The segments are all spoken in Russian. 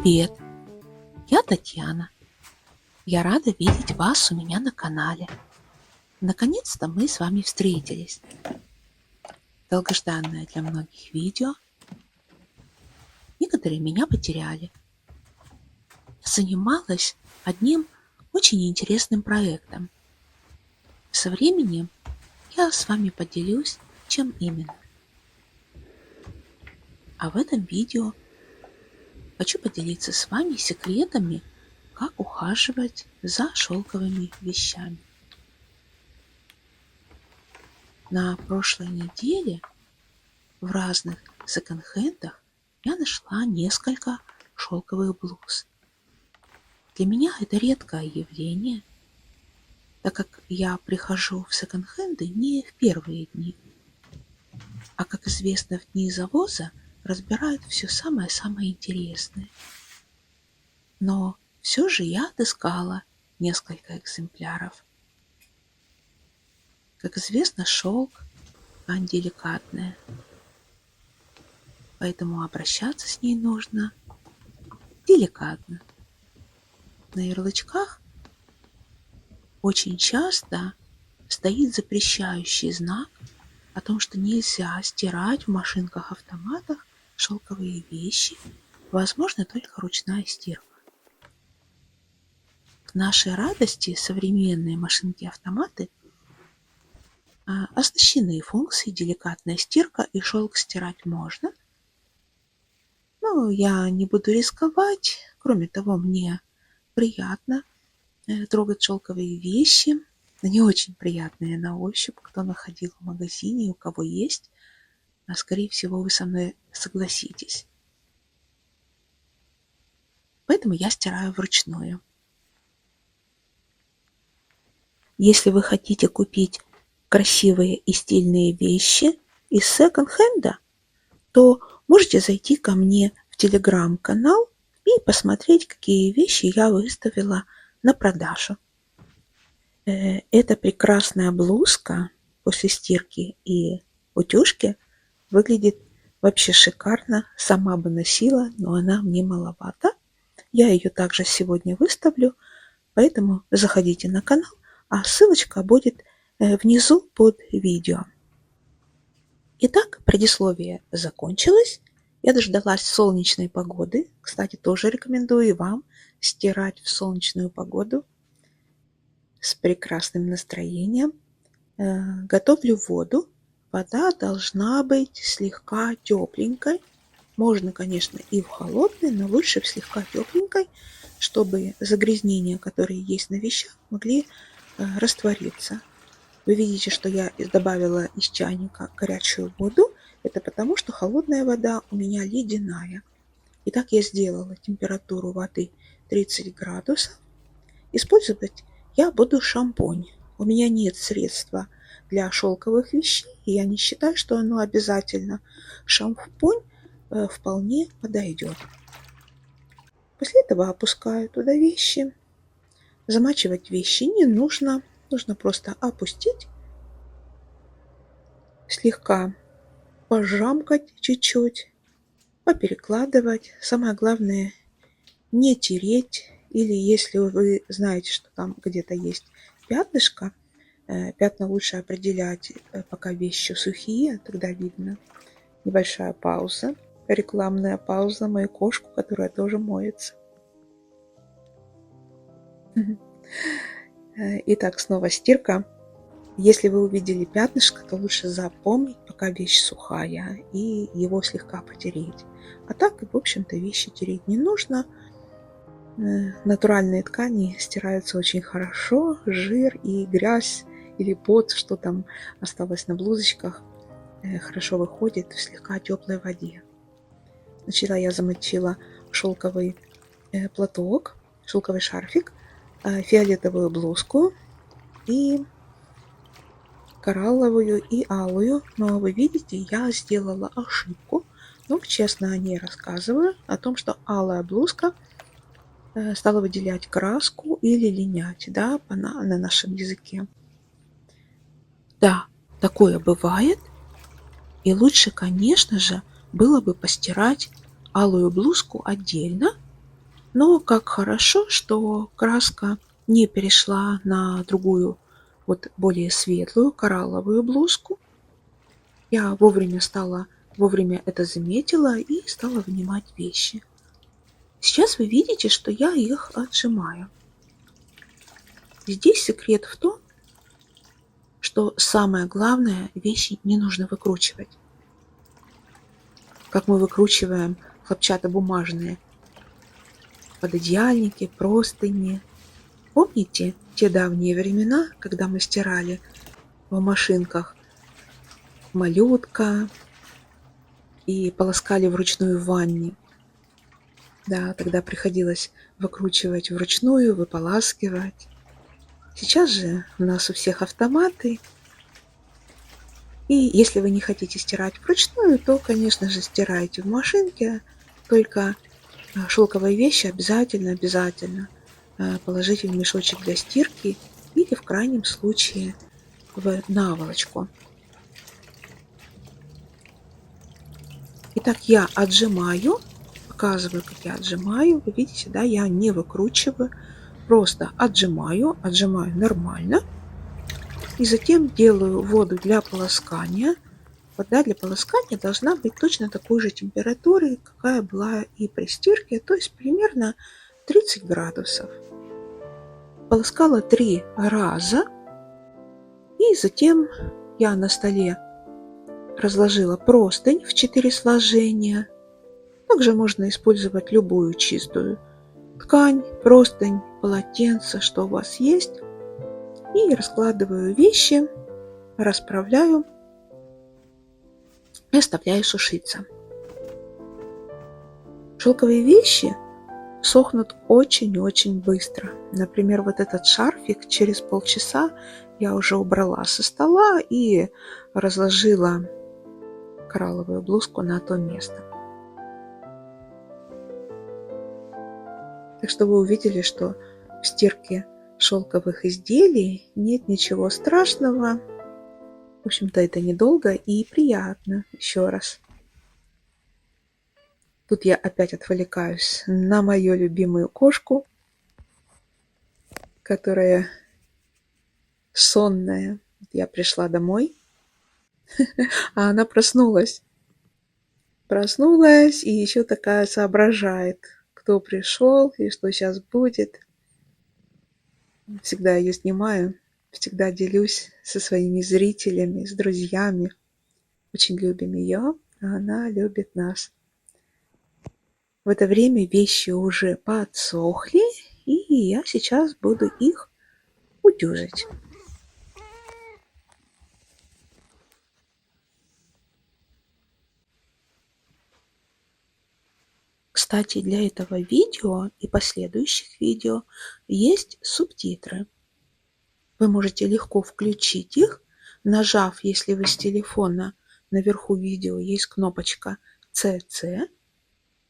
Привет! Я Татьяна. Я рада видеть вас у меня на канале. Наконец-то мы с вами встретились. Долгожданное для многих видео. Некоторые меня потеряли. Я занималась одним очень интересным проектом. Со временем я с вами поделюсь, чем именно. А в этом видео хочу поделиться с вами секретами, как ухаживать за шелковыми вещами. На прошлой неделе в разных секонд-хендах я нашла несколько шелковых блуз. Для меня это редкое явление, так как я прихожу в секонд-хенды не в первые дни, а, как известно, в дни завоза разбирают все самое-самое интересное. Но все же я отыскала несколько экземпляров. Как известно, шелк – ткань деликатная, поэтому обращаться с ней нужно деликатно. На ярлычках очень часто стоит запрещающий знак о том, что нельзя стирать в машинках-автоматах шелковые вещи, возможно только ручная стирка. К нашей радости современные машинки-автоматы оснащены функцией деликатная стирка, и шелк стирать можно. Но я не буду рисковать. Кроме того, мне приятно трогать шелковые вещи. Они очень приятные на ощупь. Кто находил в магазине, у кого есть, скорее всего, вы со мной согласитесь. Поэтому я стираю вручную. Если вы хотите купить красивые и стильные вещи из секонд-хенда, то можете зайти ко мне в телеграм-канал и посмотреть, какие вещи я выставила на продажу. Эта прекрасная блузка после стирки и утюжки выглядит вообще шикарно. Сама бы носила, но она мне маловато. Я ее также сегодня выставлю, поэтому заходите на канал, а ссылочка будет внизу под видео. Итак, предисловие закончилось. Я дождалась солнечной погоды. Кстати, тоже рекомендую и вам стирать в солнечную погоду с прекрасным настроением. Готовлю воду. Вода должна быть слегка тепленькой. Можно, конечно, и в холодной, но лучше в слегка тепленькой, чтобы загрязнения, которые есть на вещах, могли раствориться. Вы видите, что я добавила из чайника горячую воду. Это потому, что холодная вода у меня ледяная. Итак, я сделала температуру воды 30 градусов. Использовать я буду шампунь. У меня нет средства для шелковых вещей, и я не считаю, что оно обязательно. Шампунь вполне подойдет. После этого опускаю туда вещи. Замачивать вещи не нужно. Нужно просто опустить, слегка пожамкать чуть-чуть, поперекладывать. Самое главное не тереть. Или если вы знаете, что там где-то есть пятнышко, пятна лучше определять, пока вещи сухие, тогда видно. Небольшая пауза, рекламная пауза, мою кошку, которая тоже моется. Итак, снова стирка. Если вы увидели пятнышко, то лучше запомнить, пока вещь сухая, и его слегка потереть. А так, в общем-то, вещи тереть не нужно. Натуральные ткани стираются очень хорошо. Жир и грязь или пот, что там осталось на блузочках, хорошо выходит в слегка теплой воде. Сначала я замочила шелковый платок, шелковый шарфик, фиолетовую блузку и коралловую и алую. Но вы видите, я сделала ошибку. Но честно о ней рассказываю, о том, что алая блузка стала выделять краску или линять, да, на нашем языке. Да, такое бывает. И лучше, конечно же, было бы постирать алую блузку отдельно, Но как хорошо, что краска не перешла на другую, вот более светлую коралловую блузку. Я вовремя это заметила и стала вынимать вещи. Сейчас вы видите, что я их отжимаю. Здесь секрет в том, что самое главное, вещи не нужно выкручивать. Как мы выкручиваем хлопчатобумажные пододеяльники, простыни. Помните те давние времена, когда мы стирали в машинках малютка и полоскали вручную в ванне? Да, тогда приходилось выкручивать вручную, выполаскивать. Сейчас же у нас у всех автоматы. И если вы не хотите стирать вручную, то, конечно же, стирайте в машинке. Только шелковые вещи обязательно положите в мешочек для стирки или в крайнем случае в наволочку. Итак, я отжимаю, показываю, как я отжимаю. Вы видите, да, я не выкручиваю, просто отжимаю нормально. И затем делаю воду для полоскания. Вода для полоскания должна быть точно такой же температуры, какая была и при стирке, то есть примерно 30 градусов. Полоскала 3 раза, и затем я на столе разложила простынь в 4 сложения. Также можно использовать любую чистую ткань, простынь, полотенце, что у вас есть. И раскладываю вещи, расправляю и оставляю сушиться. Шелковые вещи сохнут очень-очень быстро. Например, вот этот шарфик через полчаса я уже убрала со стола и разложила коралловую блузку на то место. Так что вы увидели, что в стирке шелковых изделий нет ничего страшного. В общем-то, это недолго и приятно. Еще раз. Тут я опять отвлекаюсь на мою любимую кошку, которая сонная. Я пришла домой, а она проснулась. Проснулась и еще такая соображает, кто пришел и что сейчас будет. Всегда ее снимаю, всегда делюсь со своими зрителями, с друзьями. Очень любим ее, а она любит нас. В это время вещи уже подсохли, и я сейчас буду их утюжить. Кстати, для этого видео и последующих видео есть субтитры. Вы можете легко включить их, нажав, если вы с телефона, наверху видео есть кнопочка CC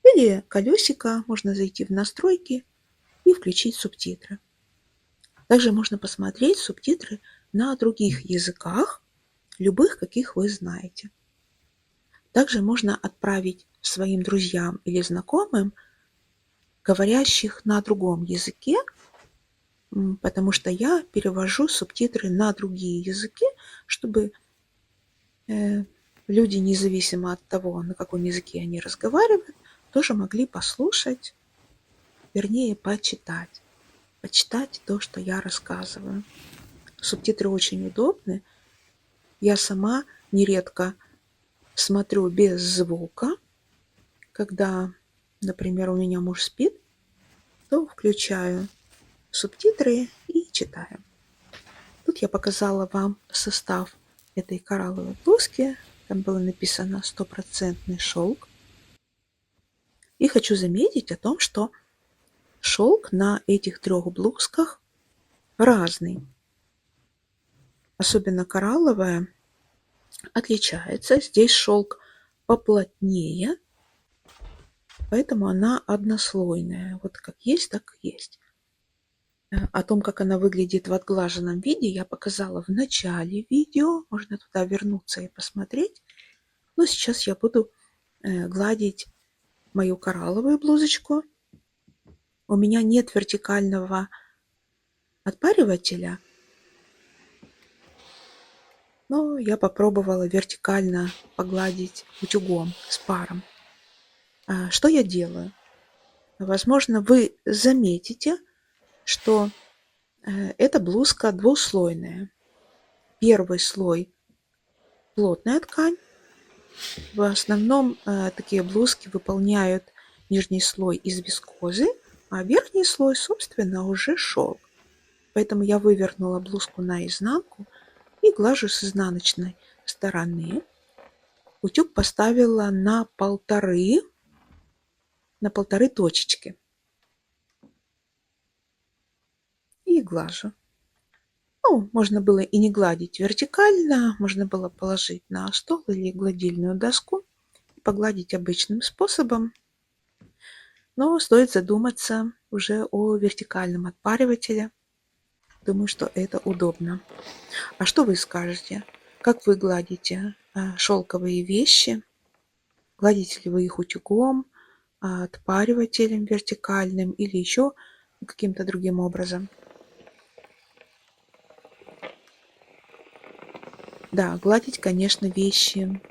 или колесико, можно зайти в настройки и включить субтитры. Также можно посмотреть субтитры на других языках, любых, каких вы знаете. Также можно отправить своим друзьям или знакомым, говорящих на другом языке, потому что я перевожу субтитры на другие языки, чтобы люди, независимо от того, на каком языке они разговаривают, тоже могли послушать, вернее, почитать то, что я рассказываю. Субтитры очень удобны. Я сама нередко смотрю без звука. Когда, например, у меня муж спит, то включаю субтитры и читаю. Тут я показала вам состав этой коралловой блузки. Там было написано 100% шелк. И хочу заметить о том, что шелк на этих 3 блузках разный. Особенно коралловая отличается. Здесь шелк поплотнее, поэтому она однослойная. Вот как есть, так и есть. О том, как она выглядит в отглаженном виде, я показала в начале видео. Можно туда вернуться и посмотреть. Но сейчас я буду гладить мою коралловую блузочку. у меня нет вертикального отпаривателя, но я попробовала вертикально погладить утюгом с паром. Что я делаю? Возможно, вы заметите, что эта блузка двухслойная. Первый слой – плотная ткань. В основном такие блузки выполняют нижний слой из вискозы, а верхний слой, собственно, уже шелк. Поэтому я вывернула блузку наизнанку и глажу с изнаночной стороны. Утюг поставила на полторы точечки. И глажу. Ну, можно было и не гладить вертикально, можно было положить на стол или гладильную доску и погладить обычным способом. Но стоит задуматься уже о вертикальном отпаривателе. Думаю, что это удобно. А что вы скажете? Как вы гладите шелковые вещи? Гладите ли вы их утюгом, отпаривателем вертикальным или еще каким-то другим образом? Да, гладить, конечно, вещи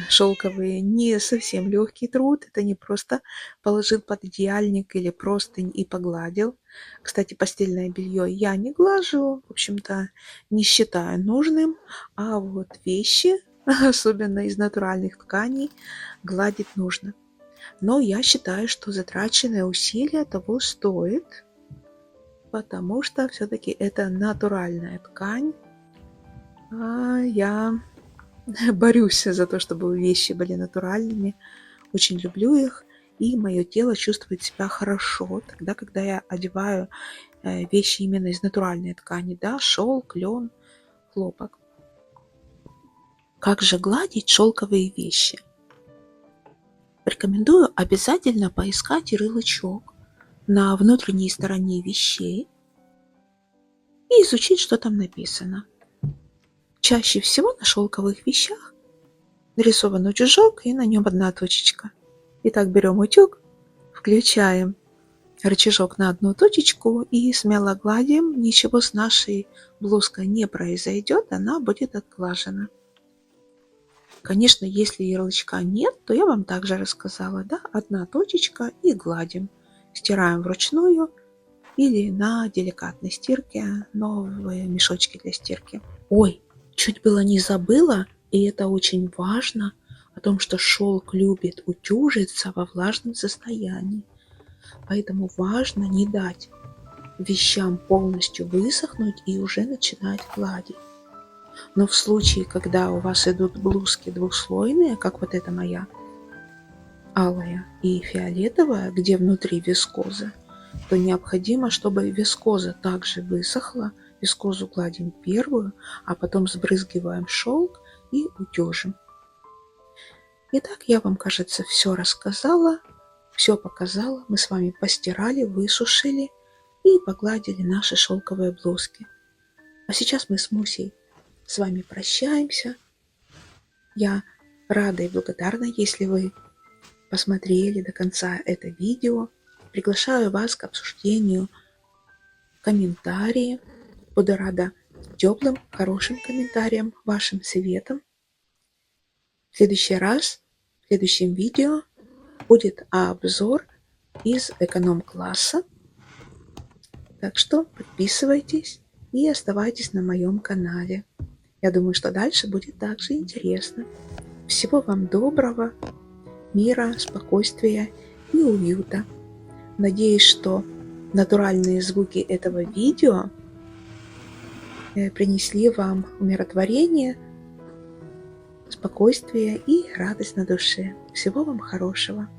шелковые не совсем легкий труд. Это не просто положил под одеяльник или простынь и погладил. Кстати, постельное белье я не глажу, в общем-то, не считаю нужным. А вот вещи, особенно из натуральных тканей, гладить нужно. Но я считаю, что затраченные усилия того стоит, потому что все-таки это натуральная ткань. Я борюсь за то, чтобы вещи были натуральными. Очень люблю их. И мое тело чувствует себя хорошо тогда, когда я одеваю вещи именно из натуральной ткани. Да, шелк, лен, хлопок. Как же гладить шелковые вещи? Рекомендую обязательно поискать ярлычок на внутренней стороне вещей и изучить, что там написано. Чаще всего на шелковых вещах нарисован утюжок и на нем одна точечка. Итак, берем утюг, включаем рычажок на одну точечку и смело гладим. Ничего с нашей блузкой не произойдет, она будет отглажена. Конечно, если ярлычка нет, то я вам также рассказала, да, одна точечка и гладим. Стираем вручную или на деликатной стирке, новые мешочки для стирки. Ой, чуть было не забыла, и это очень важно, о том, что шелк любит утюжиться во влажном состоянии. Поэтому важно не дать вещам полностью высохнуть и уже начинать гладить. Но в случае, когда у вас идут блузки двухслойные, как вот эта моя, алая и фиолетовая, где внутри вискоза, то необходимо, чтобы вискоза также высохла. Вискозу гладим первую, а потом сбрызгиваем шелк и утюжим. Итак, я вам, кажется, все рассказала, все показала. Мы с вами постирали, высушили и погладили наши шелковые блузки. А сейчас мы с Мусей с вами прощаемся. Я рада и благодарна, если вы посмотрели до конца это видео. Приглашаю вас к обсуждению комментариев. Буду рада теплым, хорошим комментариям, вашим советам. В следующий раз, в следующем видео будет обзор из эконом-класса. Так что подписывайтесь и оставайтесь на моем канале. Я думаю, что дальше будет также интересно. Всего вам доброго, мира, спокойствия и уюта. Надеюсь, что натуральные звуки этого видео принесли вам умиротворение, спокойствие и радость на душе. Всего вам хорошего.